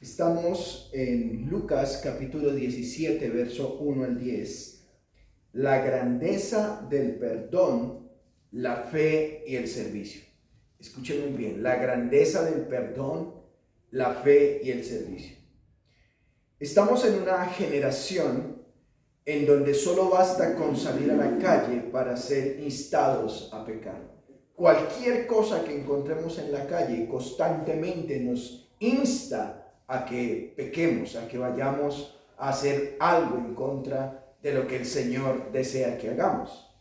Estamos en Lucas capítulo 17, verso 1 al 10. La grandeza del perdón, la fe y el servicio. Escuchen muy bien, la grandeza del perdón, la fe y el servicio. Estamos en una generación en donde solo basta con salir a la calle para ser instados a pecar. Cualquier cosa que encontremos en la calle constantemente nos insta a que pequemos, a que vayamos a hacer algo en contra de lo que el Señor desea que hagamos.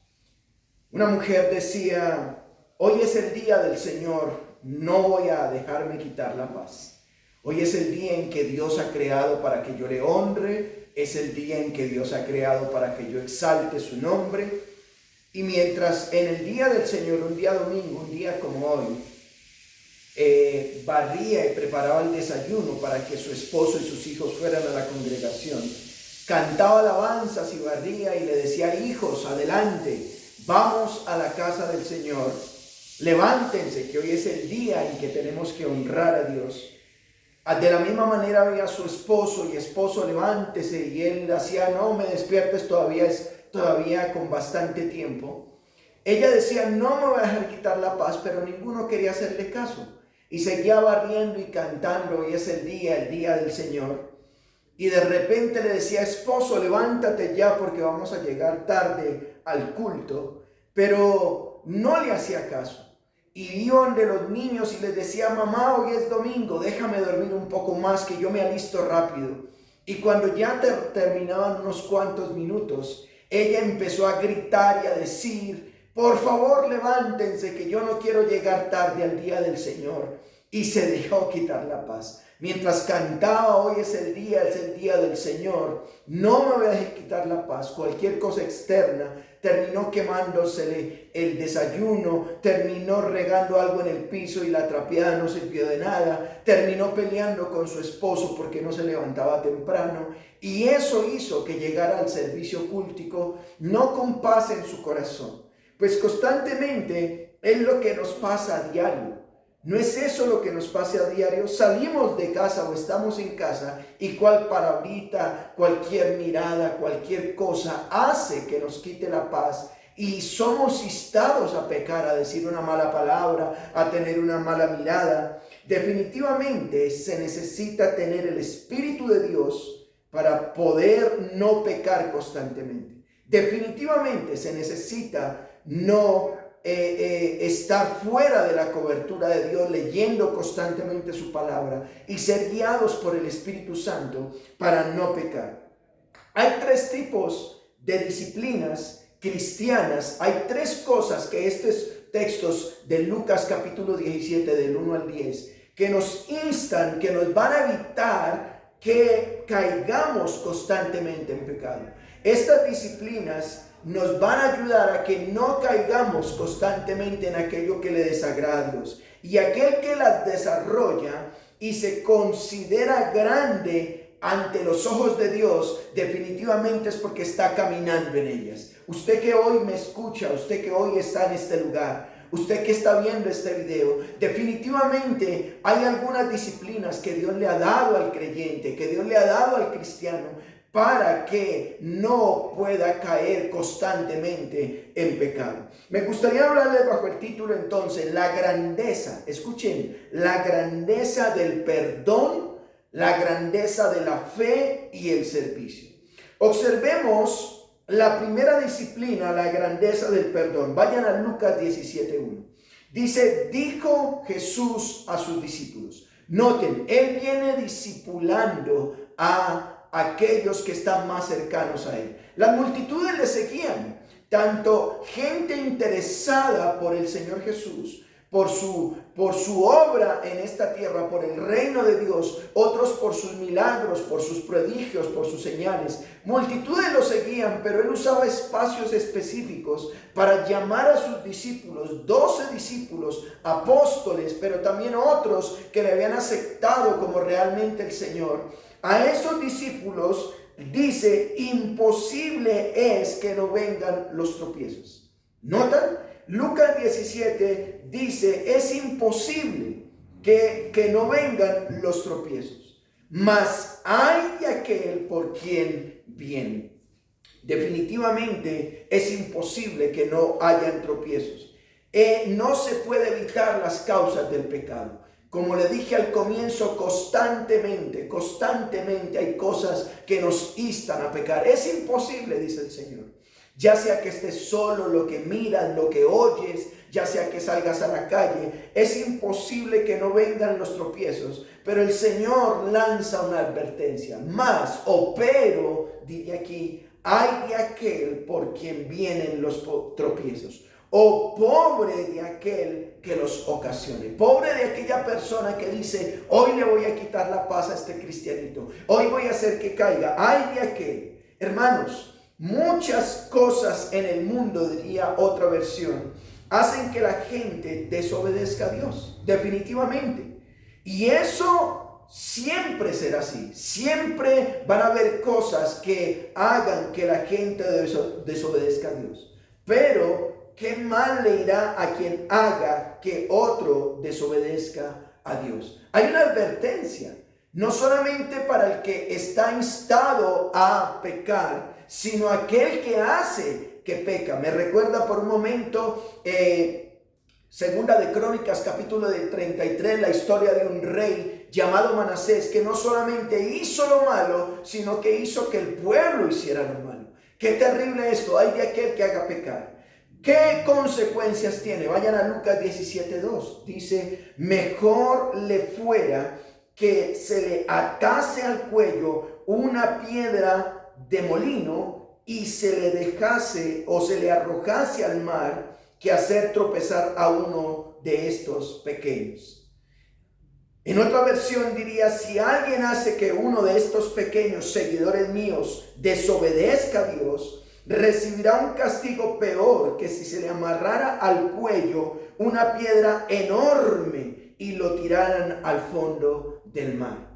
Una mujer decía: hoy es el día del Señor, no voy a dejarme quitar la paz. Hoy es el día en que Dios ha creado para que yo le honre, es el día en que Dios ha creado para que yo exalte su nombre. Y mientras en el día del Señor, un día domingo, un día como hoy, barría y preparaba el desayuno para que su esposo y sus hijos fueran a la congregación, cantaba alabanzas y barría y le decía: hijos, adelante, vamos a la casa del Señor, levántense, que hoy es el día en que tenemos que honrar a Dios. De la misma manera veía a su esposo: y esposo, levántese, y él hacía: no me despiertes, todavía con bastante tiempo. Ella decía: no me voy a dejar quitar la paz, pero ninguno quería hacerle caso. Y seguía barriendo y cantando: hoy es el día del Señor. Y de repente le decía: esposo, levántate ya porque vamos a llegar tarde al culto. Pero no le hacía caso. Y iban de los niños y les decía: mamá, hoy es domingo, déjame dormir un poco más que yo me alisto rápido. Y cuando ya terminaban unos cuantos minutos, ella empezó a gritar y a decir: por favor, levántense, que yo no quiero llegar tarde al día del Señor. Y se dejó quitar la paz. Mientras cantaba: hoy es el día del Señor, no me voy a dejar quitar la paz. Cualquier cosa externa terminó quemándosele el desayuno, terminó regando algo en el piso y la trapeada no sirvió de nada, terminó peleando con su esposo porque no se levantaba temprano, y eso hizo que llegara al servicio cultico no con paz en su corazón. Pues constantemente es lo que nos pasa a diario. ¿No es eso lo que nos pasa a diario? Salimos de casa o estamos en casa y cual palabrita, cualquier mirada, cualquier cosa hace que nos quite la paz y somos instados a pecar, a decir una mala palabra, a tener una mala mirada. Definitivamente se necesita tener el Espíritu de Dios para poder no pecar constantemente. Definitivamente se necesita no estar fuera de la cobertura de Dios, leyendo constantemente su palabra y ser guiados por el Espíritu Santo para no pecar. Hay tres tipos de disciplinas cristianas. Hay tres cosas que estos textos de Lucas capítulo 17 del 1 al 10 que nos instan, que nos van a evitar que caigamos constantemente en pecado. Estas disciplinas nos van a ayudar a que no caigamos constantemente en aquello que le desagrada a Dios. Y aquel que las desarrolla y se considera grande ante los ojos de Dios, definitivamente es porque está caminando en ellas. Usted que hoy me escucha, usted que hoy está en este lugar, usted que está viendo este video, definitivamente hay algunas disciplinas que Dios le ha dado al creyente, que Dios le ha dado al cristiano, para que no pueda caer constantemente en pecado. Me gustaría hablarles bajo el título entonces: la grandeza, escuchen, la grandeza del perdón, la grandeza de la fe y el servicio. Observemos la primera disciplina, la grandeza del perdón. Vayan a Lucas 17:1. Dice: dijo Jesús a sus discípulos. Noten, él viene discipulando a aquellos que están más cercanos a él. Las multitudes le seguían, tanto gente interesada por el Señor Jesús, por su obra en esta tierra, por el reino de Dios, otros por sus milagros, por sus prodigios, por sus señales. Multitudes lo seguían, pero él usaba espacios específicos para llamar a sus discípulos, 12 discípulos, apóstoles, pero también otros que le habían aceptado como realmente el Señor. A esos discípulos dice: imposible es que no vengan los tropiezos. ¿Notan? Lucas 17 dice: es imposible que no vengan los tropiezos. mas hay de aquel por quien viene. Definitivamente es imposible que no hayan tropiezos. No se puede evitar las causas del pecado. Como le dije al comienzo, constantemente hay cosas que nos instan a pecar. Es imposible, dice el Señor. Ya sea que estés solo, lo que miras, lo que oyes, ya sea que salgas a la calle, es imposible que no vengan los tropiezos. Pero el Señor lanza una advertencia. Pero, dice aquí, hay de aquel por quien vienen los tropiezos. O pobre de aquel que los ocasione. Pobre de aquella persona que dice, hoy le voy a quitar la paz a este cristianito. Hoy voy a hacer que caiga. Ay de aquel. Hermanos, muchas cosas en el mundo, diría otra versión, hacen que la gente desobedezca a Dios. Definitivamente. Y eso siempre será así. Siempre van a haber cosas que hagan que la gente desobedezca a Dios. Pero ¿qué mal le irá a quien haga que otro desobedezca a Dios? Hay una advertencia, no solamente para el que está instado a pecar, sino aquel que hace que peca. Me recuerda por un momento Segunda de Crónicas, capítulo 33, la historia de un rey llamado Manasés, que no solamente hizo lo malo, sino que hizo que el pueblo hiciera lo malo. Qué terrible esto, hay de aquel que haga pecar. ¿Qué consecuencias tiene? Vayan a Lucas 17:2. Dice, mejor le fuera que se le atase al cuello una piedra de molino y se le dejase o se le arrojase al mar que hacer tropezar a uno de estos pequeños. En otra versión diría, si alguien hace que uno de estos pequeños seguidores míos desobedezca a Dios, recibirá un castigo peor que si se le amarrara al cuello una piedra enorme y lo tiraran al fondo del mar.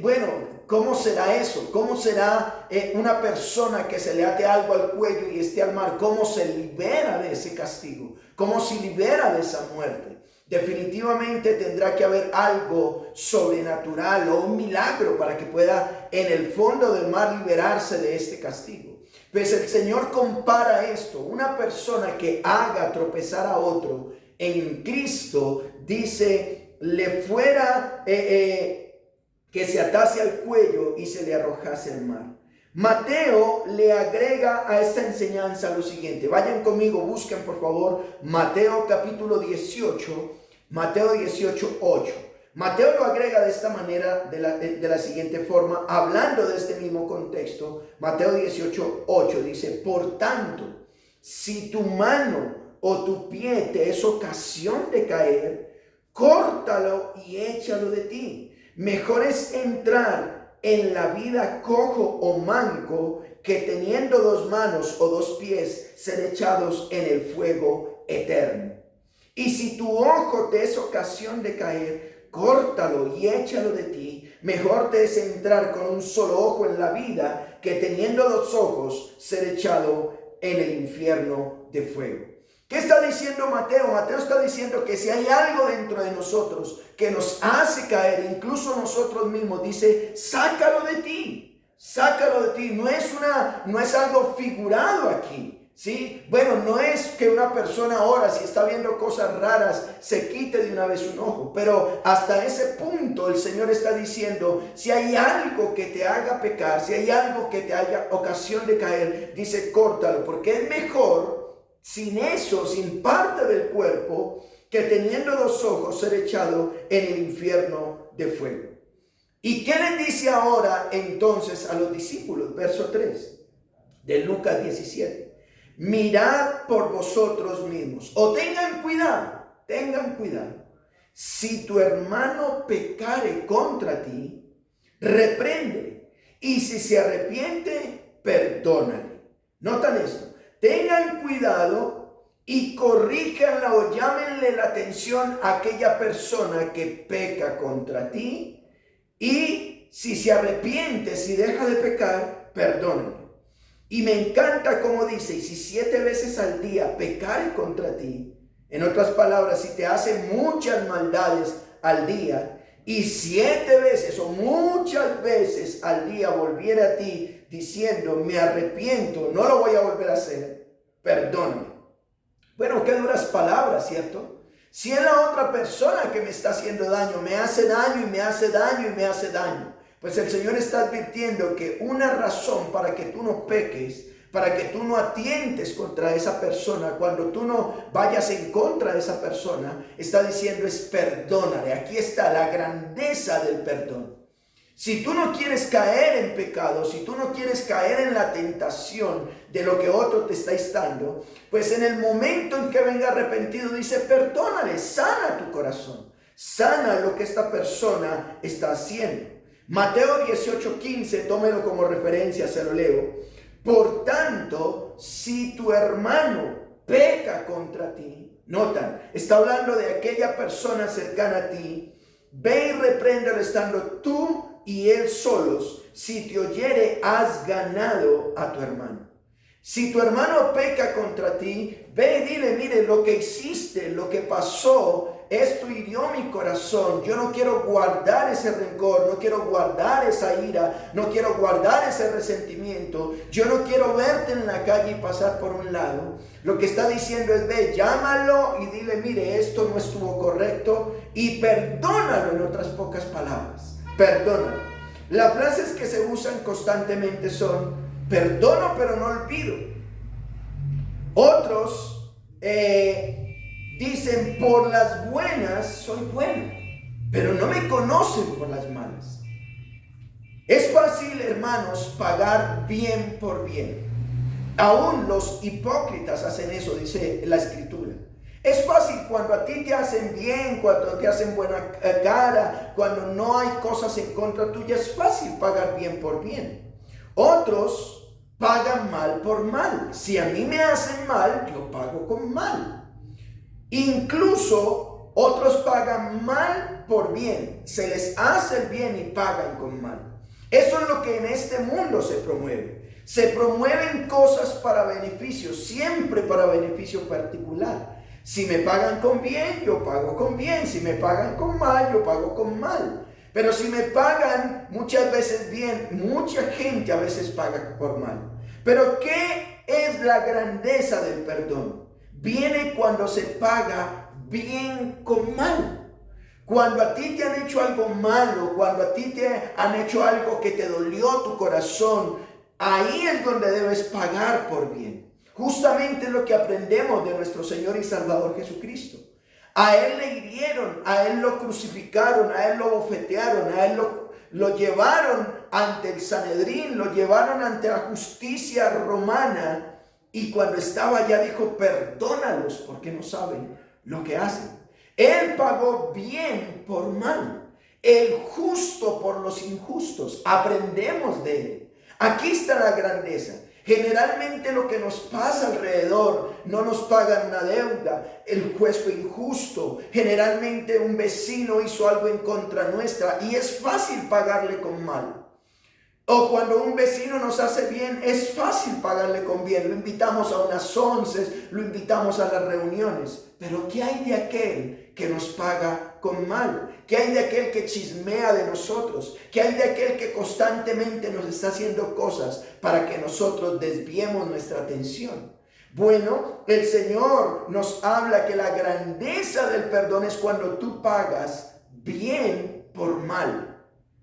Bueno, ¿cómo será eso? ¿Cómo será una persona que se le ate algo al cuello y esté al mar? ¿Cómo se libera de ese castigo? ¿Cómo se libera de esa muerte? Definitivamente tendrá que haber algo sobrenatural o un milagro para que pueda en el fondo del mar liberarse de este castigo. Pues el Señor compara esto, una persona que haga tropezar a otro en Cristo, dice, le fuera que se atase al cuello y se le arrojase al mar. Mateo le agrega a esta enseñanza lo siguiente. Vayan conmigo, busquen por favor Mateo capítulo 18, Mateo 18, 8. Mateo lo agrega de esta manera, de la siguiente forma, hablando de este mismo contexto. Mateo 18, 8 dice, por tanto, si tu mano o tu pie te es ocasión de caer, córtalo y échalo de ti. Mejor es entrar en la vida cojo o manco que teniendo dos manos o dos pies ser echados en el fuego eterno. Y si tu ojo te es ocasión de caer, córtalo y échalo de ti. Mejor te es entrar con un solo ojo en la vida que teniendo dos ojos ser echado en el infierno de fuego. ¿Qué está diciendo Mateo? Mateo está diciendo que si hay algo dentro de nosotros que nos hace caer, incluso nosotros mismos, dice, sácalo de ti, sácalo de ti. No es algo figurado aquí, ¿sí? Bueno, no es que una persona ahora, si está viendo cosas raras, se quite de una vez un ojo, pero hasta ese punto el Señor está diciendo, si hay algo que te haga pecar, si hay algo que te haya ocasión de caer, dice, córtalo, porque es mejor sin eso, sin parte del cuerpo, que teniendo dos ojos ser echado en el infierno de fuego. ¿Y qué le dice ahora entonces a los discípulos? Verso 3 de Lucas 17. Mirad por vosotros mismos, o tengan cuidado. Si tu hermano pecare contra ti, reprende, y si se arrepiente, perdónale. Notan esto. Tengan cuidado y corríjanla o llámenle la atención a aquella persona que peca contra ti. Y si se arrepiente, si deja de pecar, perdónenlo. Y me encanta como dice, y si 7 veces al día pecare contra ti, en otras palabras, si te hace muchas maldades al día, y 7 veces o muchas veces al día volviere a ti diciendo, me arrepiento, no lo voy a volver a hacer, perdóname. Bueno, qué duras palabras, ¿cierto? Si es la otra persona que me está haciendo daño, me hace daño y me hace daño y me hace daño, pues el Señor está advirtiendo que una razón para que tú no peques, para que tú no atientes contra esa persona, cuando tú no vayas en contra de esa persona, está diciendo es perdónale. Aquí está la grandeza del perdón. Si tú no quieres caer en pecado, si tú no quieres caer en la tentación de lo que otro te está instando, pues en el momento en que venga arrepentido, dice perdónale, sana tu corazón, sana lo que esta persona está haciendo. Mateo 18:15, tómelo como referencia, se lo leo. Por tanto, si tu hermano peca contra ti, notan, está hablando de aquella persona cercana a ti, ve y repréndelo estando tú y él solos. Si te oyere, has ganado a tu hermano. Si tu hermano peca contra ti, ve y dile, mire, lo que hiciste, lo que pasó, esto hirió mi corazón. Yo no quiero guardar ese rencor, no quiero guardar esa ira, no quiero guardar ese resentimiento. Yo no quiero verte en la calle y pasar por un lado. Lo que está diciendo es, ve, llámalo y dile, mire, esto no estuvo correcto, y perdónalo, en otras pocas palabras. Perdónalo. Las frases que se usan constantemente son, perdono pero no olvido. Otros dicen, por las buenas soy bueno, pero no me conocen por las malas. Es fácil, hermanos, pagar bien por bien. Aún los hipócritas hacen eso, dice la Escritura. Es fácil cuando a ti te hacen bien, cuando te hacen buena cara, cuando no hay cosas en contra tuya, es fácil pagar bien por bien. Otros pagan mal por mal. Si a mí me hacen mal, yo pago con mal. Incluso otros pagan mal por bien. Se les hace el bien y pagan con mal. Eso es lo que en este mundo se promueve. Se promueven cosas para beneficio, siempre para beneficio particular. Si me pagan con bien, yo pago con bien. Si me pagan con mal, yo pago con mal. Pero si me pagan muchas veces bien, mucha gente a veces paga por mal. Pero ¿qué es la grandeza del perdón? Viene cuando se paga bien con mal. Cuando a ti te han hecho algo malo, cuando a ti te han hecho algo que te dolió tu corazón, ahí es donde debes pagar por bien. Justamente lo que aprendemos de nuestro Señor y Salvador Jesucristo. A Él le hirieron, a Él lo crucificaron, a Él lo bofetearon, a Él lo llevaron ante el Sanedrín, lo llevaron ante la justicia romana. Y cuando estaba allá dijo, perdónalos porque no saben lo que hacen. Él pagó bien por mal, el justo por los injustos. Aprendemos de Él. Aquí está la grandeza. Generalmente lo que nos pasa alrededor, no nos pagan una deuda, el juez fue injusto, generalmente un vecino hizo algo en contra nuestra y es fácil pagarle con mal. O cuando un vecino nos hace bien, es fácil pagarle con bien. Lo invitamos a unas onces, lo invitamos a las reuniones. Pero ¿qué hay de aquel que nos paga con mal? ¿Qué hay de aquel que chismea de nosotros? ¿Qué hay de aquel que constantemente nos está haciendo cosas para que nosotros desviemos nuestra atención? Bueno, el Señor nos habla que la grandeza del perdón es cuando tú pagas bien por mal.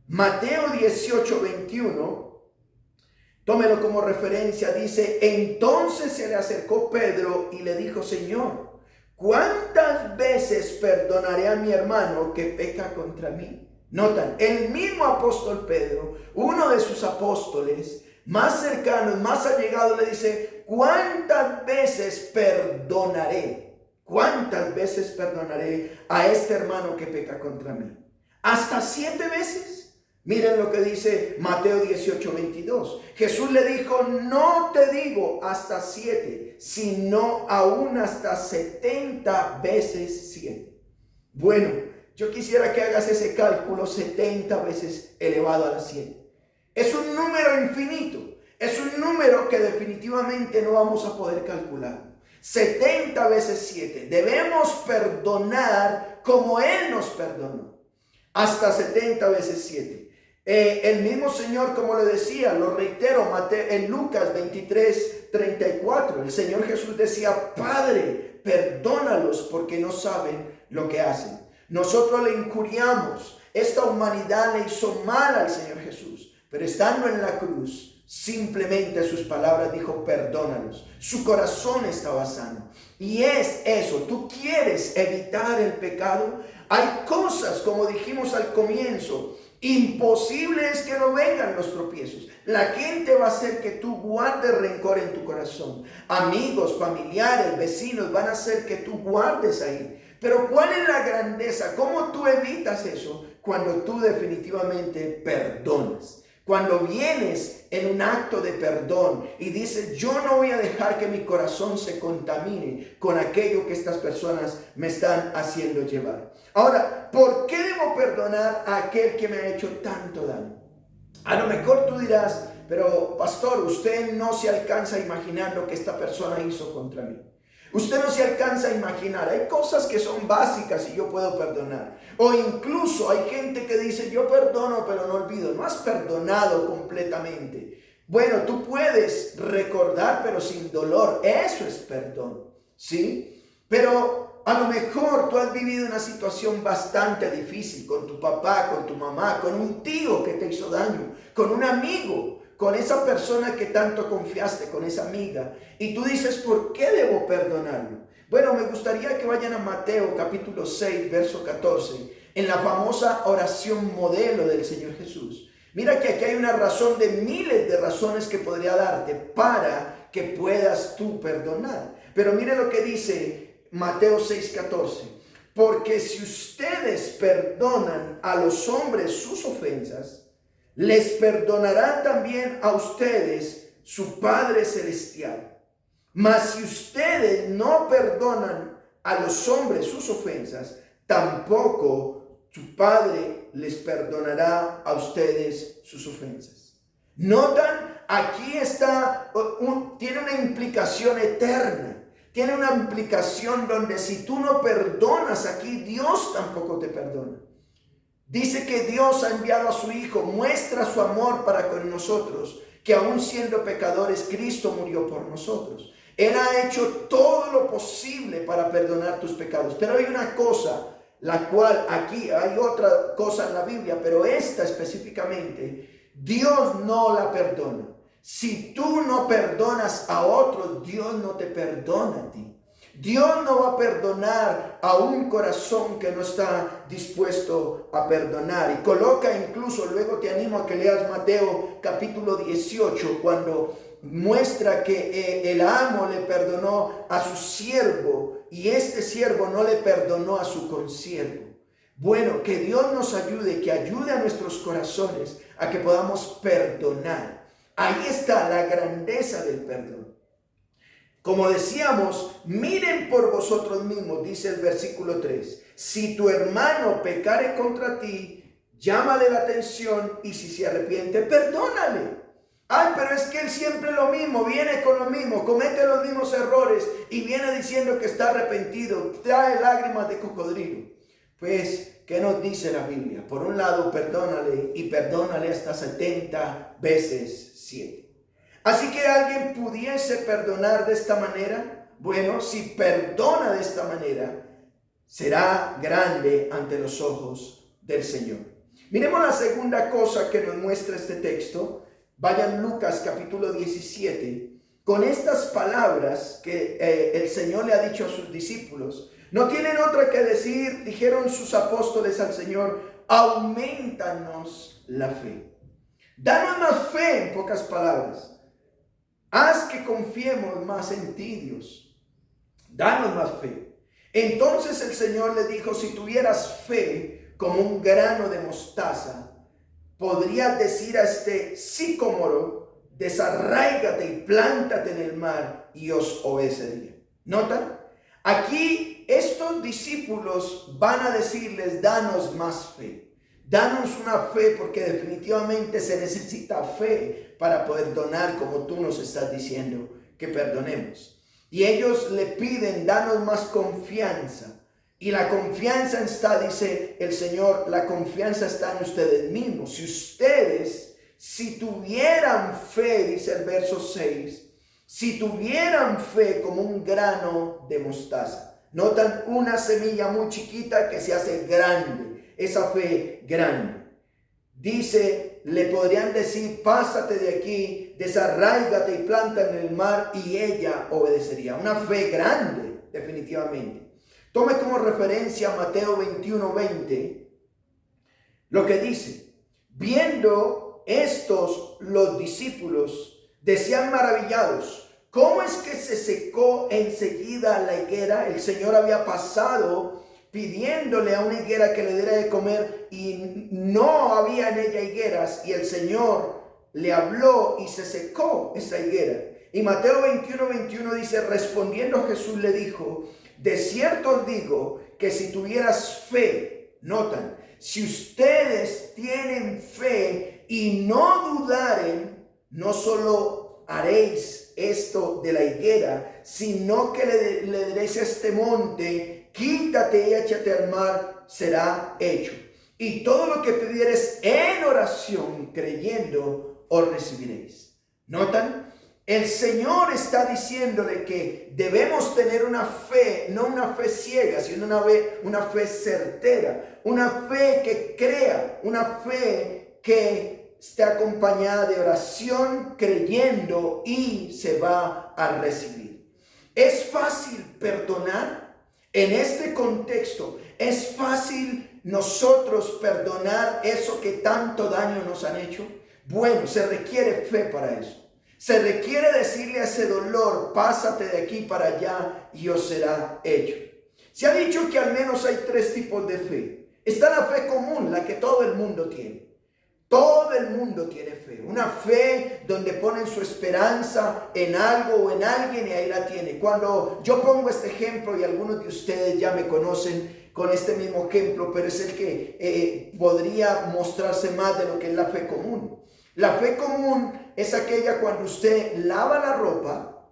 Mateo 18:21, tómelo como referencia, dice, entonces se le acercó Pedro y le dijo, Señor, ¿cuántas veces perdonaré a mi hermano que peca contra mí? Notan, el mismo apóstol Pedro, uno de sus apóstoles más cercanos, más allegados, le dice, ¿cuántas veces perdonaré? ¿Cuántas veces perdonaré a este hermano que peca contra mí? ¿Hasta 7 veces? Miren lo que dice Mateo 18:22. Jesús le dijo, no te digo hasta 7, sino aún hasta 70 veces 7. Bueno, yo quisiera que hagas ese cálculo, 70 veces elevado a la 7. Es un número infinito. Es un número que definitivamente no vamos a poder calcular. 70 veces 7. Debemos perdonar como Él nos perdonó. hasta 70 veces 7. El mismo Señor, como le decía, lo reitero, en Lucas 23:34, el Señor Jesús decía: Padre, perdónalos porque no saben lo que hacen. Nosotros le injuriamos, esta humanidad le hizo mal al Señor Jesús, pero estando en la cruz, simplemente sus palabras dijo: perdónalos. Su corazón estaba sano. Y es eso, tú quieres evitar el pecado. Hay cosas, como dijimos al comienzo, imposible es que no vengan los tropiezos. La gente va a hacer que tú guardes rencor en tu corazón. Amigos, familiares, vecinos van a hacer que tú guardes ahí. Pero ¿cuál es la grandeza? ¿Cómo tú evitas eso? Cuando tú definitivamente perdonas. Cuando vienes en un acto de perdón y dices: yo no voy a dejar que mi corazón se contamine con aquello que estas personas me están haciendo llevar. Ahora, ¿por qué debo perdonar a aquel que me ha hecho tanto daño? A lo mejor tú dirás: pero pastor, usted no se alcanza a imaginar lo que esta persona hizo contra mí. Usted no se alcanza a imaginar. Hay cosas que son básicas y yo puedo perdonar. O incluso hay gente que dice: yo perdono pero no olvido. No has perdonado completamente. Bueno, tú puedes recordar pero sin dolor. Eso es perdón, ¿sí? Pero a lo mejor tú has vivido una situación bastante difícil con tu papá, con tu mamá, con un tío que te hizo daño, con un amigo, con esa persona que tanto confiaste, con esa amiga. Y tú dices: ¿por qué debo perdonarlo? Bueno, me gustaría que vayan a Mateo capítulo 6, verso 14, en la famosa oración modelo del Señor Jesús. Mira que aquí hay una razón de miles de razones que podría darte para que puedas tú perdonar. Pero mire lo que dice Mateo 6, 14. Porque si ustedes perdonan a los hombres sus ofensas, les perdonará también a ustedes su Padre Celestial. Mas si ustedes no perdonan a los hombres sus ofensas, tampoco su Padre les perdonará a ustedes sus ofensas. ¿Notan? Aquí tiene una implicación eterna. Tiene una implicación donde si tú no perdonas aquí, Dios tampoco te perdona. Dice que Dios ha enviado a su Hijo, muestra su amor para con nosotros, que aún siendo pecadores, Cristo murió por nosotros. Él ha hecho todo lo posible para perdonar tus pecados. Pero hay una cosa, la cual aquí hay otra cosa en la Biblia, pero esta específicamente, Dios no la perdona. Si tú no perdonas a otros, Dios no te perdona a ti. Dios no va a perdonar a un corazón que no está dispuesto a perdonar. Y coloca incluso, luego te animo a que leas Mateo capítulo 18, cuando muestra que el amo le perdonó a su siervo y este siervo no le perdonó a su consiervo. Bueno, que Dios nos ayude, que ayude a nuestros corazones a que podamos perdonar. Ahí está la grandeza del perdón. Como decíamos, miren por vosotros mismos, dice el versículo 3. Si tu hermano pecare contra ti, llámale la atención y si se arrepiente, perdónale. Ay, pero es que él siempre lo mismo, viene con lo mismo, comete los mismos errores y viene diciendo que está arrepentido, trae lágrimas de cocodrilo. Pues, ¿qué nos dice la Biblia? Por un lado, perdónale y perdónale hasta 70 veces 7. Así que alguien pudiese perdonar de esta manera. Bueno, si perdona de esta manera, será grande ante los ojos del Señor. Miremos la segunda cosa que nos muestra este texto. Vayan Lucas capítulo 17. Con estas palabras que el Señor le ha dicho a sus discípulos, no tienen otra que decir, dijeron sus apóstoles al Señor: aumentanos la fe. Danos más fe, en pocas palabras. Haz que confiemos más en ti, Dios. Danos más fe. Entonces el Señor le dijo: si tuvieras fe como un grano de mostaza, podrías decir a este sicómoro: desarráigate y plántate en el mar, y os obedecería. ¿Notan? Aquí estos discípulos van a decirles: danos más fe. Danos una fe, porque definitivamente se necesita fe para poder donar, como tú nos estás diciendo que perdonemos. Y ellos le piden: danos más confianza. Y la confianza está, dice el Señor, la confianza está en ustedes mismos. Si tuvieran fe, dice el verso 6, si tuvieran fe como un grano de mostaza. Notan una semilla muy chiquita que se hace grande, esa fe grande. Dice, le podrían decir, pásate de aquí, desarráigate y planta en el mar, y ella obedecería. Una fe grande, definitivamente. Tome como referencia Mateo 21:20, lo que dice: viendo estos los discípulos, decían maravillados, ¿cómo es que se secó enseguida la higuera? El Señor había pasado pidiéndole a una higuera que le diera de comer y no había en ella higueras, y el Señor le habló y se secó esa higuera. Y Mateo 21:21 dice, respondiendo Jesús le dijo, de cierto os digo que si tuvieras fe, notan, si ustedes tienen fe y no dudaren, no solo haréis esto de la higuera, sino que le diréis a este monte, quítate y échate al mar, será hecho. Y todo lo que pidieres en oración, creyendo, os recibiréis. ¿Notan? El Señor está diciéndole que debemos tener una fe, no una fe ciega, sino una fe certera, una fe que crea, una fe que esté acompañada de oración, creyendo, y se va a recibir. ¿Es fácil perdonar? En este contexto, ¿es fácil nosotros perdonar eso que tanto daño nos han hecho? Bueno, se requiere fe para eso. Se requiere decirle a ese dolor, pásate de aquí para allá y os será hecho. Se ha dicho que al menos hay 3 tipos de fe. Está la fe común, la que todo el mundo tiene. Todo el mundo tiene fe. Una fe donde ponen su esperanza en algo o en alguien y ahí la tiene. Cuando yo pongo este ejemplo, y algunos de ustedes ya me conocen con este mismo ejemplo, pero es el que podría mostrarse más de lo que es la fe común. La fe común es aquella cuando usted lava la ropa,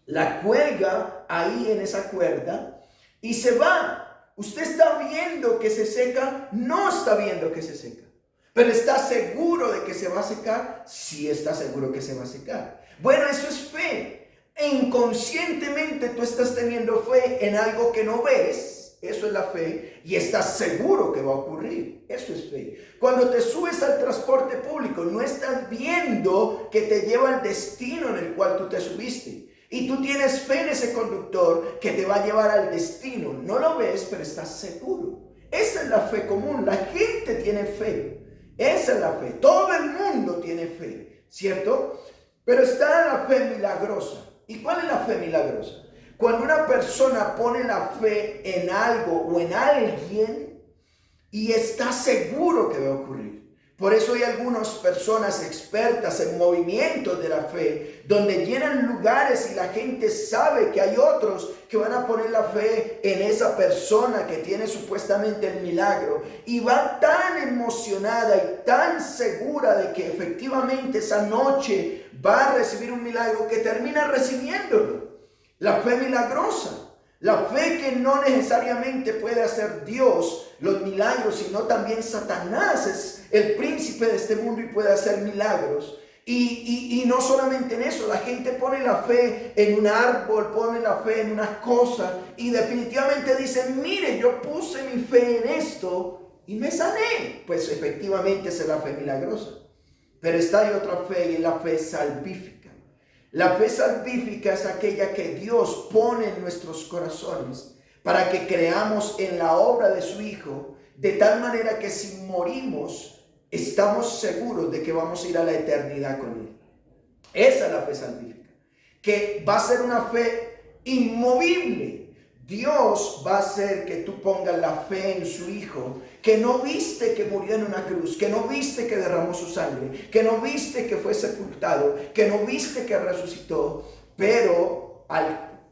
la cuelga ahí en esa cuerda y se va. Usted está viendo que se seca, no está viendo que se seca, pero está seguro de que se va a secar, sí está seguro que se va a secar. Bueno, eso es fe. Inconscientemente tú estás teniendo fe en algo que no ves. Eso es la fe, y estás seguro que va a ocurrir. Eso es fe. Cuando te subes al transporte público, no estás viendo que te lleva al destino en el cual tú te subiste. Y tú tienes fe en ese conductor que te va a llevar al destino. No lo ves, pero estás seguro. Esa es la fe común. La gente tiene fe. Esa es la fe. Todo el mundo tiene fe, ¿cierto? Pero está la fe milagrosa. ¿Y cuál es la fe milagrosa? Cuando una persona pone la fe en algo o en alguien y está seguro que va a ocurrir. Por eso hay algunas personas expertas en movimientos de la fe, donde llenan lugares y la gente sabe que hay otros que van a poner la fe en esa persona que tiene supuestamente el milagro. Y va tan emocionada y tan segura de que efectivamente esa noche va a recibir un milagro que termina recibiéndolo. La fe milagrosa, la fe que no necesariamente puede hacer Dios los milagros, sino también Satanás es el príncipe de este mundo y puede hacer milagros. Y no solamente en eso, la gente pone la fe en un árbol, pone la fe en una cosa y definitivamente dice, mire, yo puse mi fe en esto y me sané. Pues efectivamente esa es la fe milagrosa. Pero está ahí otra fe, y es la fe salvífica. La fe salvífica es aquella que Dios pone en nuestros corazones para que creamos en la obra de su Hijo, de tal manera que si morimos, estamos seguros de que vamos a ir a la eternidad con Él. Esa es la fe salvífica, que va a ser una fe inmovible. Dios va a hacer que tú pongas la fe en su Hijo, que no viste que murió en una cruz, que no viste que derramó su sangre, que no viste que fue sepultado, que no viste que resucitó, pero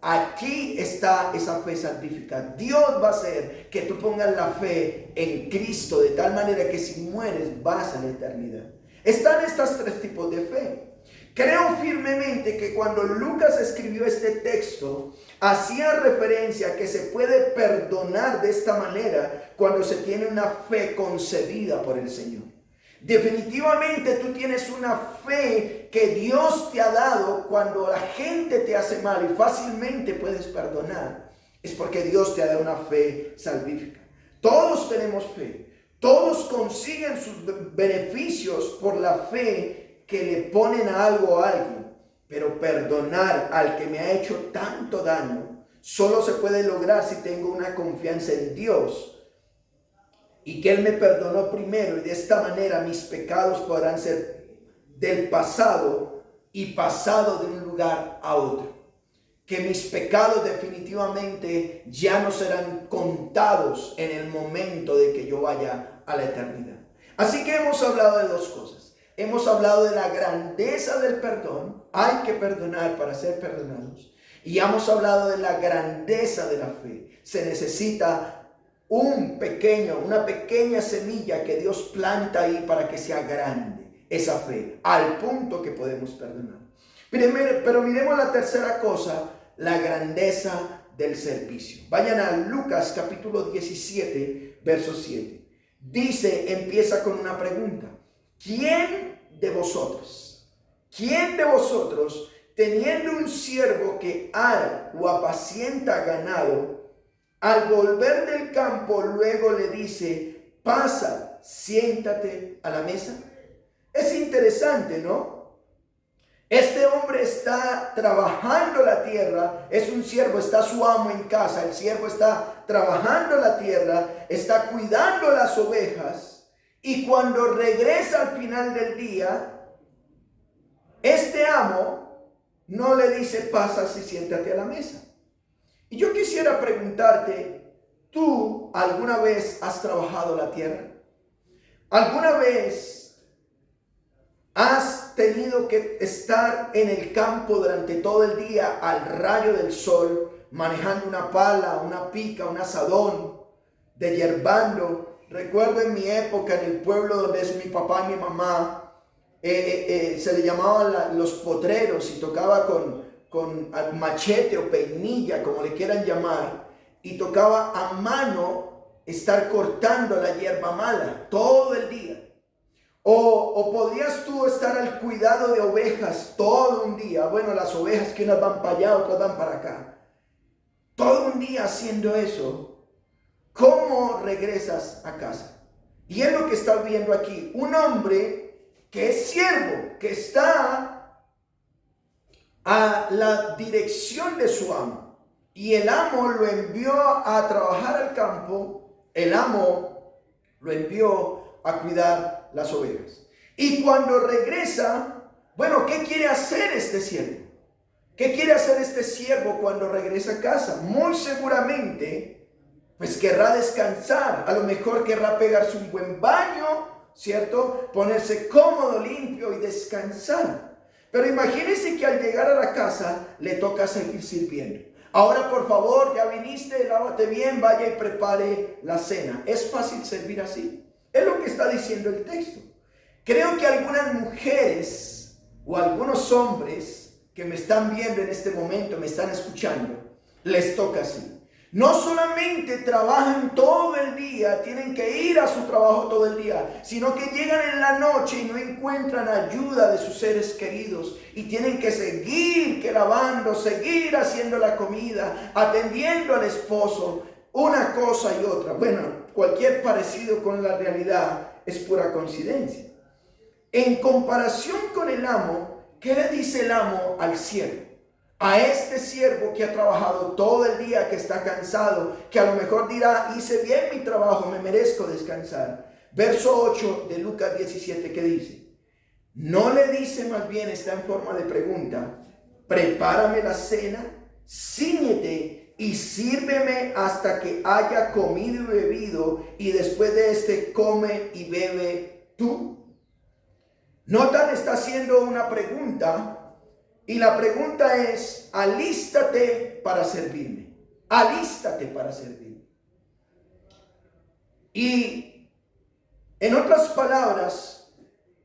aquí está esa fe salvífica. Dios va a hacer que tú pongas la fe en Cristo, de tal manera que si mueres vas a la eternidad. Están estos 3 tipos de fe. Creo firmemente que cuando Lucas escribió este texto, hacía referencia a que se puede perdonar de esta manera cuando se tiene una fe concebida por el Señor. Definitivamente tú tienes una fe que Dios te ha dado cuando la gente te hace mal y fácilmente puedes perdonar. Es porque Dios te ha dado una fe salvífica. Todos tenemos fe. Todos consiguen sus beneficios por la fe que le ponen a algo o a alguien, pero perdonar al que me ha hecho tanto daño solo se puede lograr si tengo una confianza en Dios y que Él me perdonó primero, y de esta manera mis pecados podrán ser del pasado y pasado de un lugar a otro. Que mis pecados definitivamente ya no serán contados en el momento de que yo vaya a la eternidad. Así que hemos hablado de dos cosas. Hemos hablado de la grandeza del perdón. Hay que perdonar para ser perdonados. Y hemos hablado de la grandeza de la fe. Se necesita una pequeña semilla que Dios planta ahí para que sea grande esa fe, al punto que podemos perdonar. Pero miremos la tercera cosa, la grandeza del servicio. Vayan a Lucas capítulo 17, verso 7. Empieza con una pregunta. ¿Quién de vosotros, teniendo un siervo que ara o apacienta ganado, al volver del campo luego le dice, pasa, siéntate a la mesa? Es interesante, ¿no? Este hombre está trabajando la tierra, es un siervo, está su amo en casa, el siervo está trabajando la tierra, está cuidando las ovejas. Y cuando regresa al final del día, este amo no le dice, pasa y siéntate a la mesa. Y yo quisiera preguntarte, ¿tú alguna vez has trabajado la tierra? ¿Alguna vez has tenido que estar en el campo durante todo el día al rayo del sol, manejando una pala, una pica, un azadón, deshierbando? Recuerdo en mi época, en el pueblo donde es mi papá y mi mamá, se le llamaban los potreros y tocaba con machete o peinilla, como le quieran llamar, y tocaba a mano estar cortando la hierba mala todo el día. O podrías tú estar al cuidado de ovejas todo un día. Bueno, las ovejas que unas van para allá, otras van para acá. Todo un día haciendo eso. ¿Cómo regresas a casa? Y es lo que está viendo aquí. Un hombre que es siervo, que está a la dirección de su amo. Y el amo lo envió a trabajar al campo. El amo lo envió a cuidar las ovejas. Y cuando regresa, bueno, ¿qué quiere hacer este siervo? ¿Qué quiere hacer este siervo cuando regresa a casa? Muy seguramente pues querrá descansar, a lo mejor querrá pegarse un buen baño, ¿cierto? Ponerse cómodo, limpio y descansar. Pero imagínense que al llegar a la casa le toca seguir sirviendo. Ahora, por favor, ya viniste, lávate bien, vaya y prepare la cena. ¿Es fácil servir así? Es lo que está diciendo el texto. Creo que algunas mujeres o algunos hombres que me están viendo en este momento, me están escuchando, les toca así. No solamente trabajan todo el día, tienen que ir a su trabajo todo el día, sino que llegan en la noche y no encuentran ayuda de sus seres queridos y tienen que seguir lavando, seguir haciendo la comida, atendiendo al esposo, una cosa y otra. Bueno, cualquier parecido con la realidad es pura coincidencia. En comparación con el amo, ¿qué le dice el amo al siervo? A este siervo que ha trabajado todo el día, que está cansado, que a lo mejor dirá, hice bien mi trabajo, me merezco descansar. Verso 8 de Lucas 17, ¿qué dice? No le dice, más bien está en forma de pregunta, prepárame la cena, cíñete y sírveme hasta que haya comido y bebido, y después de este come y bebe tú. Notan, está haciendo una pregunta. Y la pregunta es, alístate para servirme. Alístate para servirme. Y en otras palabras,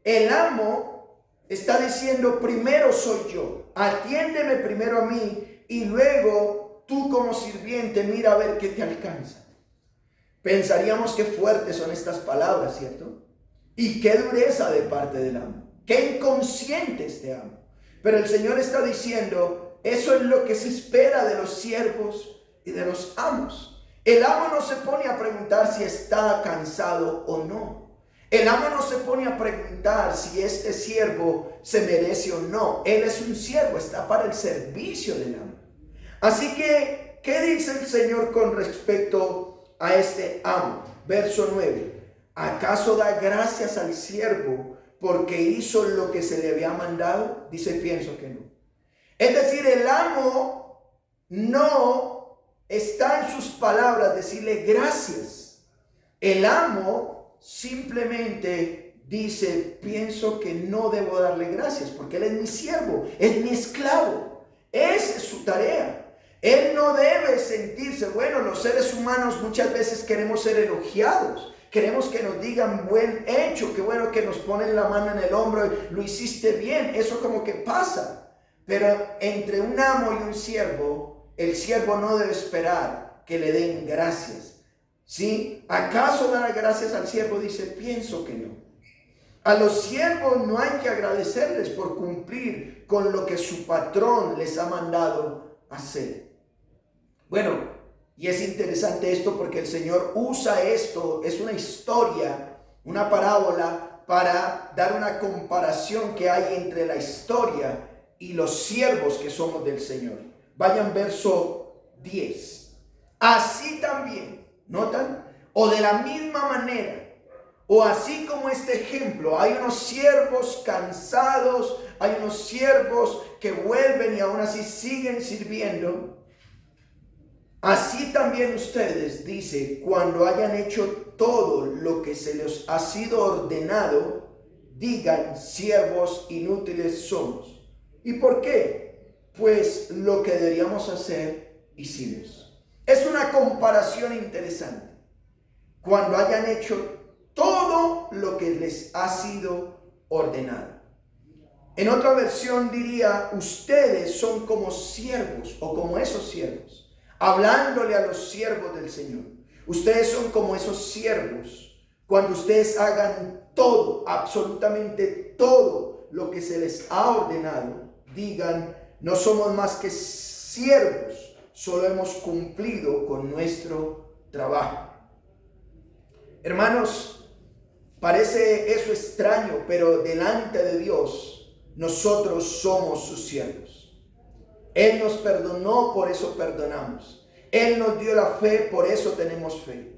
el amo Está diciendo, primero soy yo, atiéndeme primero a mí y luego tú como sirviente mira a ver qué te alcanza. Pensaríamos qué fuertes son estas palabras, ¿cierto? Y qué dureza de parte del amo, qué inconsciente este amo. Pero el Señor está diciendo, eso es lo que se espera de los siervos y de los amos. El amo no se pone a preguntar si está cansado o no. El amo no se pone a preguntar si este siervo se merece o no. Él es un siervo, está para el servicio del amo. Así que, ¿qué dice el Señor con respecto a este amo? Verso 9. ¿Acaso da gracias al siervo porque hizo lo que se le había mandado? Dice, pienso que no. Es decir, el amo no está en sus palabras decirle gracias. El amo simplemente dice, pienso que no debo darle gracias porque él es mi siervo, es mi esclavo. Esa es su tarea. Él no debe sentirse, bueno, los seres humanos muchas veces queremos ser elogiados. Queremos que nos digan buen hecho, que bueno que nos ponen la mano en el hombro, lo hiciste bien, eso como que pasa. Pero entre un amo y un siervo, el siervo no debe esperar que le den gracias. ¿Sí? ¿Acaso dar gracias al siervo? Dice, pienso que no. A los siervos no hay que agradecerles por cumplir con lo que su patrón les ha mandado hacer. Bueno, y es interesante esto porque el Señor usa esto, es una historia, una parábola para dar una comparación que hay entre la historia y los siervos que somos del Señor. Vayan verso 10. Así también, ¿notan? O de la misma manera, o así como este ejemplo, hay unos siervos cansados, hay unos siervos que vuelven y aún así siguen sirviendo. Así también ustedes, dice, cuando hayan hecho todo lo que se les ha sido ordenado, digan, siervos inútiles somos. ¿Y por qué? Pues lo que deberíamos hacer, hicimos. Es una comparación interesante. Cuando hayan hecho todo lo que les ha sido ordenado. En otra versión diría, ustedes son como siervos o como esos siervos. Hablándole a los siervos del Señor. Ustedes son como esos siervos. Cuando ustedes hagan todo, absolutamente todo lo que se les ha ordenado, digan, no somos más que siervos, solo hemos cumplido con nuestro trabajo. Hermanos, parece eso extraño, pero delante de Dios, nosotros somos sus siervos. Él nos perdonó, por eso perdonamos. Él nos dio la fe, por eso tenemos fe.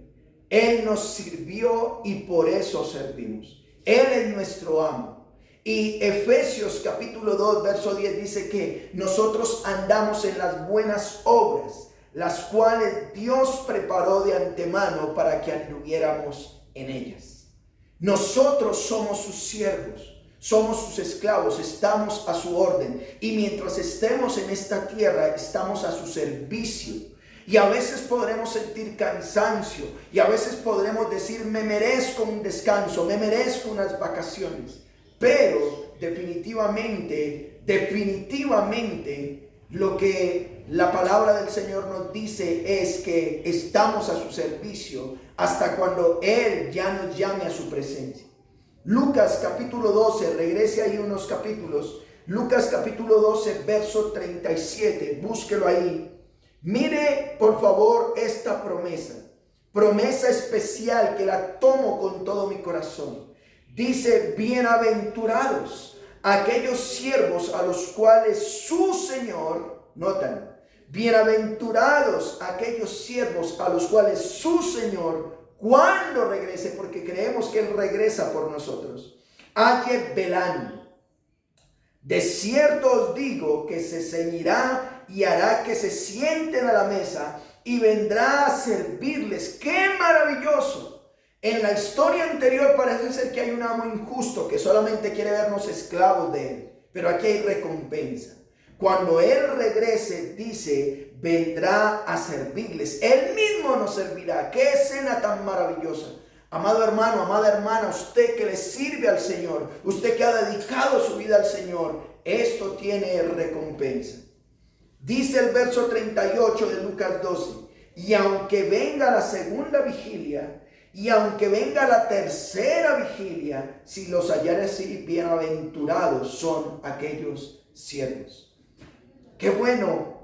Él nos sirvió y por eso servimos. Él es nuestro amo. Y Efesios capítulo 2, verso 10 dice que nosotros andamos en las buenas obras, las cuales Dios preparó de antemano para que anduviéramos en ellas. Nosotros somos sus siervos. Somos sus esclavos, estamos a su orden y mientras estemos en esta tierra estamos a su servicio. Y a veces podremos sentir cansancio y a veces podremos decir me merezco un descanso, me merezco unas vacaciones. Pero definitivamente lo que la palabra del Señor nos dice es que estamos a su servicio hasta cuando Él ya nos llame a su presencia. Lucas capítulo 12, regrese ahí unos capítulos. Lucas capítulo 12, verso 37, búsquelo ahí. Mire por favor esta promesa especial que la tomo con todo mi corazón. Dice, bienaventurados aquellos siervos a los cuales su Señor, notan, bienaventurados aquellos siervos a los cuales su Señor cuando regrese, porque creemos que Él regresa por nosotros, halle velando. De cierto os digo que se ceñirá y hará que se sienten a la mesa y vendrá a servirles. ¡Qué maravilloso! En la historia anterior parece ser que hay un amo injusto que solamente quiere vernos esclavos de él, pero aquí hay recompensa. Cuando Él regrese, dice, vendrá a servirles. Él mismo nos servirá. ¡Qué escena tan maravillosa! Amado hermano, amada hermana, usted que le sirve al Señor, usted que ha dedicado su vida al Señor, esto tiene recompensa. Dice el verso 38 de Lucas 12, y aunque venga la segunda vigilia, y aunque venga la tercera vigilia, si los hallare así, bienaventurados son aquellos siervos. Qué bueno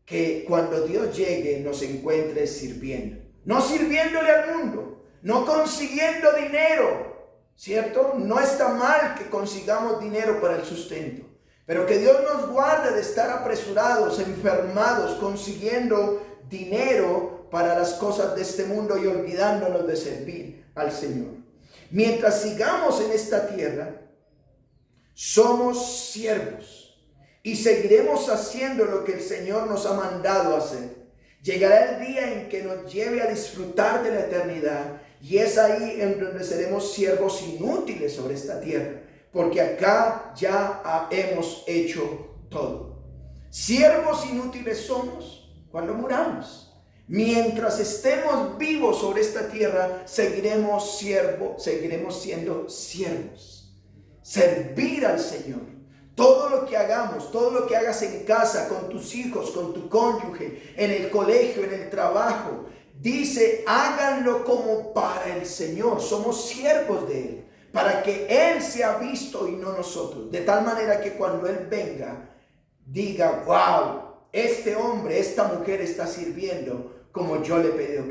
que cuando Dios llegue nos encuentre sirviendo. No sirviéndole al mundo, no consiguiendo dinero, ¿cierto? No está mal que consigamos dinero para el sustento, pero que Dios nos guarde de estar apresurados, enfermados, consiguiendo dinero para las cosas de este mundo y olvidándonos de servir al Señor. Mientras sigamos en esta tierra, somos siervos y seguiremos haciendo lo que el Señor nos ha mandado hacer. Llegará el día en que nos lleve a disfrutar de la eternidad, y es ahí en donde seremos siervos inútiles sobre esta tierra, porque acá ya hemos hecho todo. Siervos inútiles somos cuando muramos. Mientras estemos vivos sobre esta tierra, seguiremos siendo siervos. Servir al Señor. Todo lo que hagamos, todo lo que hagas en casa, con tus hijos, con tu cónyuge, en el colegio, en el trabajo, dice, háganlo como para el Señor. Somos siervos de Él, para que Él sea visto y no nosotros. De tal manera que cuando Él venga, diga, wow, este hombre, esta mujer está sirviendo como yo le he pedido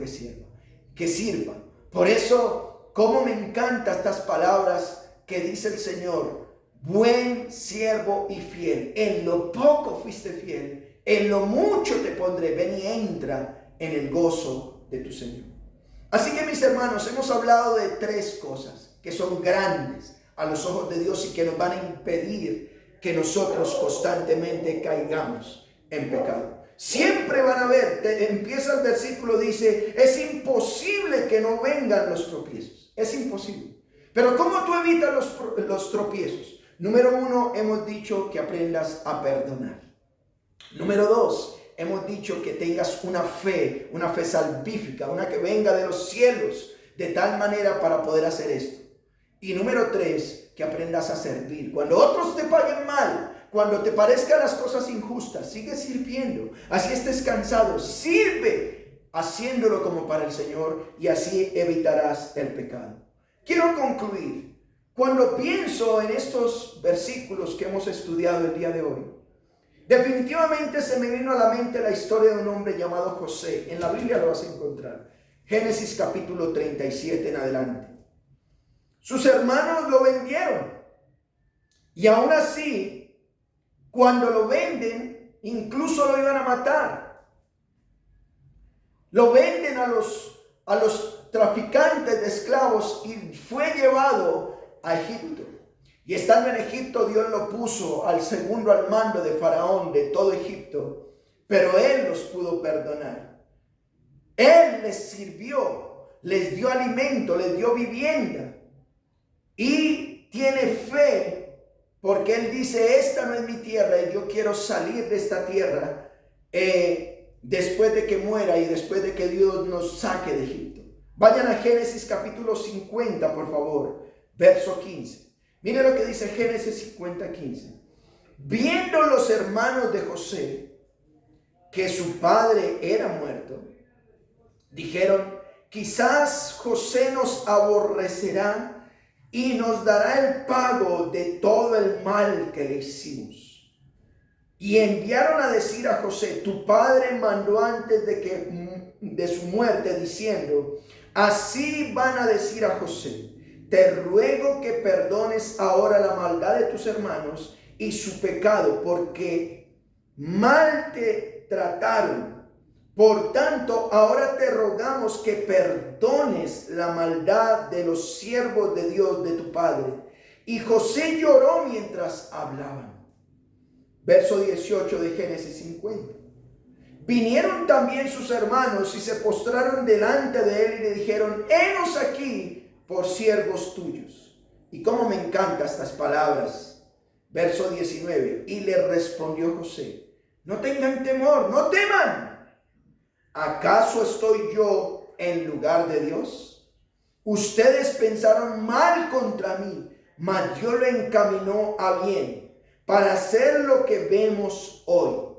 que sirva. Por eso, cómo me encantan estas palabras que dice el Señor. Buen siervo y fiel, en lo poco fuiste fiel, en lo mucho te pondré, ven y entra en el gozo de tu Señor. Así que mis hermanos, hemos hablado de tres cosas que son grandes a los ojos de Dios y que nos van a impedir que nosotros constantemente caigamos en pecado. Siempre van a ver, empieza el versículo, dice, es imposible que no vengan los tropiezos, es imposible. Pero ¿cómo tú evitas los tropiezos? Número 1, hemos dicho que aprendas a perdonar. Número 2, hemos dicho que tengas una fe salvífica, una que venga de los cielos, de tal manera para poder hacer esto. Y número 3, que aprendas a servir. Cuando otros te paguen mal, cuando te parezcan las cosas injustas, sigue sirviendo. Así estés cansado, sirve haciéndolo como para el Señor, y así evitarás el pecado. Quiero concluir. Cuando pienso en estos versículos que hemos estudiado el día de hoy, definitivamente se me vino a la mente la historia de un hombre llamado José. En la Biblia lo vas a encontrar. Génesis capítulo 37 en adelante. Sus hermanos lo vendieron. Y aún así, cuando lo venden, incluso lo iban a matar. Lo venden a los traficantes de esclavos y fue llevado a Egipto. Y estando en Egipto, Dios lo puso al segundo al mando de Faraón de todo Egipto, pero Él los pudo perdonar. Él les sirvió, les dio alimento, les dio vivienda, y tiene fe, porque Él dice, esta no es mi tierra y yo quiero salir de esta tierra después de que muera y después de que Dios nos saque de Egipto. Vayan a Génesis capítulo 50, por favor. Verso 15. Mire lo que dice Génesis 50, 15. Viendo los hermanos de José que su padre era muerto, dijeron, quizás José nos aborrecerá y nos dará el pago de todo el mal que le hicimos. Y enviaron a decir a José, tu padre mandó antes de su muerte, diciendo, así van a decir a José, te ruego que perdones ahora la maldad de tus hermanos y su pecado, porque mal te trataron. Por tanto, ahora te rogamos que perdones la maldad de los siervos de Dios, de tu padre. Y José lloró mientras hablaban. Verso 18 de Génesis 50. Vinieron también sus hermanos y se postraron delante de él y le dijeron, henos aquí por siervos tuyos. Y cómo me encantan estas palabras. Verso 19. Y le respondió José, no tengan temor, no teman. ¿Acaso estoy yo en lugar de Dios? Ustedes pensaron mal contra mí, mas Dios lo encaminó a bien para hacer lo que vemos hoy,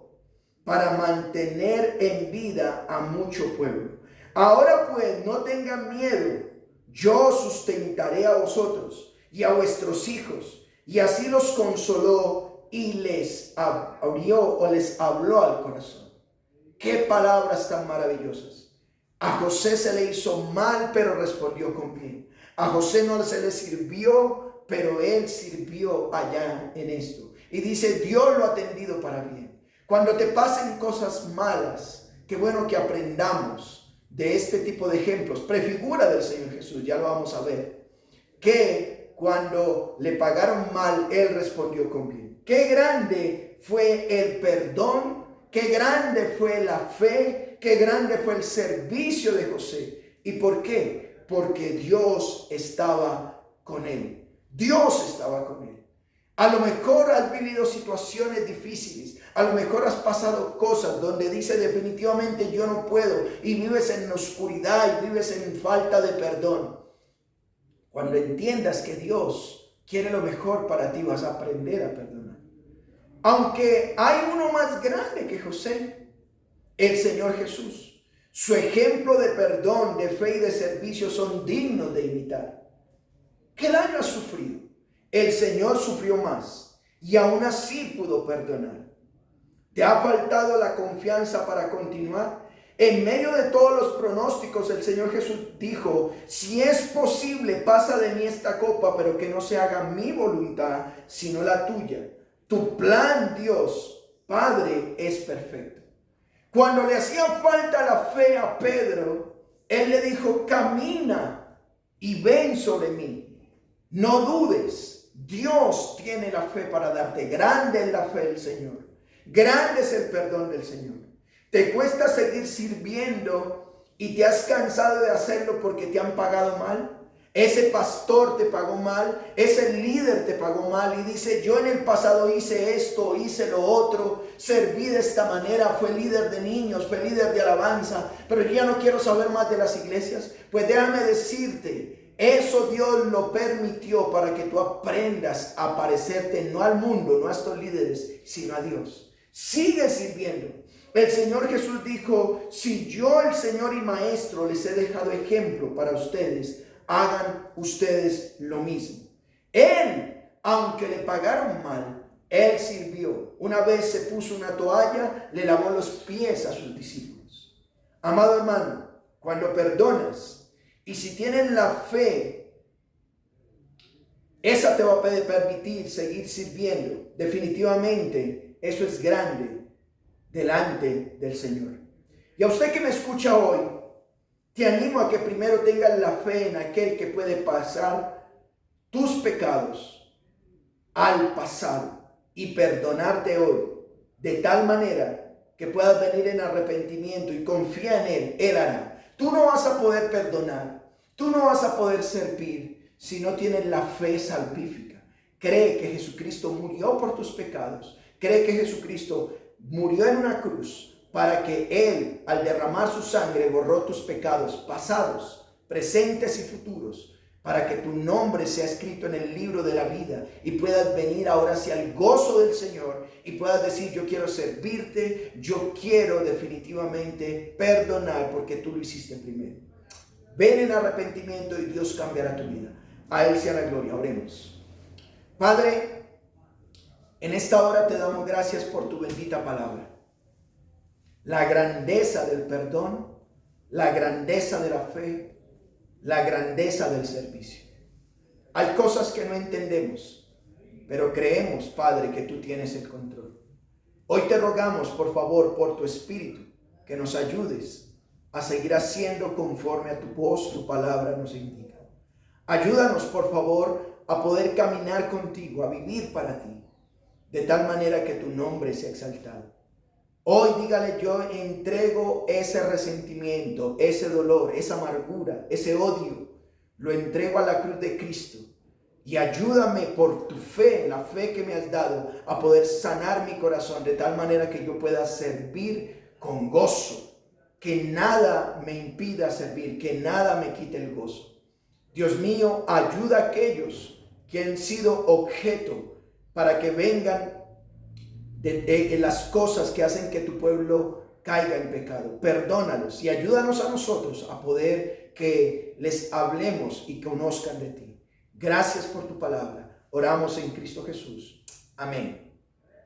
para mantener en vida a mucho pueblo. Ahora pues, no tengan miedo, yo sustentaré a vosotros y a vuestros hijos. Y así los consoló y les abrió o les habló al corazón. Qué palabras tan maravillosas. A José se le hizo mal, pero respondió con bien. A José no se le sirvió, pero él sirvió allá en esto. Y dice, Dios lo ha atendido para bien. Cuando te pasen cosas malas, qué bueno que aprendamos de este tipo de ejemplos. Prefigura del Señor Jesús, ya lo vamos a ver. Que cuando le pagaron mal, él respondió con bien. Qué grande fue el perdón, qué grande fue la fe, qué grande fue el servicio de José. ¿Y por qué? Porque Dios estaba con él. Dios estaba con él. A lo mejor has vivido situaciones difíciles, a lo mejor has pasado cosas donde dice definitivamente yo no puedo y vives en oscuridad y vives en falta de perdón. Cuando entiendas que Dios quiere lo mejor para ti, vas a aprender a perdonar. Aunque hay uno más grande que José, el Señor Jesús. Su ejemplo de perdón, de fe y de servicio son dignos de imitar. ¿Qué daño has sufrido? El Señor sufrió más y aún así pudo perdonar. ¿Te ha faltado la confianza para continuar? En medio de todos los pronósticos, el Señor Jesús dijo, si es posible, pasa de mí esta copa, pero que no se haga mi voluntad, sino la tuya. Tu plan, Dios, Padre, es perfecto. Cuando le hacía falta la fe a Pedro, Él le dijo, camina y ven sobre mí. No dudes. Dios tiene la fe para darte. Grande es la fe del Señor. Grande es el perdón del Señor. Te cuesta seguir sirviendo y te has cansado de hacerlo porque te han pagado mal. Ese pastor te pagó mal, ese líder te pagó mal y dice, yo en el pasado hice esto, hice lo otro, serví de esta manera, fue líder de niños, fue líder de alabanza, pero yo ya no quiero saber más de las iglesias. Pues déjame decirte, eso Dios lo permitió para que tú aprendas a parecerte no al mundo, no a estos líderes, sino a Dios. Sigue sirviendo. El Señor Jesús dijo, si yo, el Señor y Maestro, les he dejado ejemplo para ustedes, hagan ustedes lo mismo. Él, aunque le pagaron mal, Él sirvió. Una vez se puso una toalla, le lavó los pies a sus discípulos. Amado hermano, cuando perdonas, y si tienes la fe, esa te va a permitir seguir sirviendo. Definitivamente, eso es grande delante del Señor. Y a usted que me escucha hoy, te animo a que primero tengas la fe en aquel que puede pasar tus pecados al pasado y perdonarte hoy, de tal manera que puedas venir en arrepentimiento y confía en Él. Él hará. Tú no vas a poder perdonar, tú no vas a poder servir si no tienes la fe salvífica. Cree que Jesucristo murió por tus pecados. Cree que Jesucristo murió en una cruz para que Él, al derramar su sangre, borró tus pecados pasados, presentes y futuros, para que tu nombre sea escrito en el libro de la vida y puedas venir ahora hacia el gozo del Señor y puedas decir, yo quiero servirte, yo quiero definitivamente perdonar porque tú lo hiciste primero. Ven en arrepentimiento y Dios cambiará tu vida. A Él sea la gloria. Oremos. Padre, en esta hora te damos gracias por tu bendita palabra. La grandeza del perdón, la grandeza de la fe, la grandeza del servicio. Hay cosas que no entendemos, pero creemos, Padre, que tú tienes el control. Hoy te rogamos, por favor, por tu Espíritu, que nos ayudes a seguir haciendo conforme a tu voz, tu palabra nos indica. Ayúdanos, por favor, a poder caminar contigo, a vivir para ti, de tal manera que tu nombre sea exaltado. Hoy dígale, yo entrego ese resentimiento, ese dolor, esa amargura, ese odio, lo entrego a la cruz de Cristo y ayúdame por tu fe, la fe que me has dado, a poder sanar mi corazón de tal manera que yo pueda servir con gozo, que nada me impida servir, que nada me quite el gozo. Dios mío, ayuda a aquellos que han sido objeto para que vengan de las cosas que hacen que tu pueblo caiga en pecado. Perdónalos y ayúdanos a nosotros a poder que les hablemos y conozcan de ti. Gracias por tu palabra. Oramos en Cristo Jesús. Amén.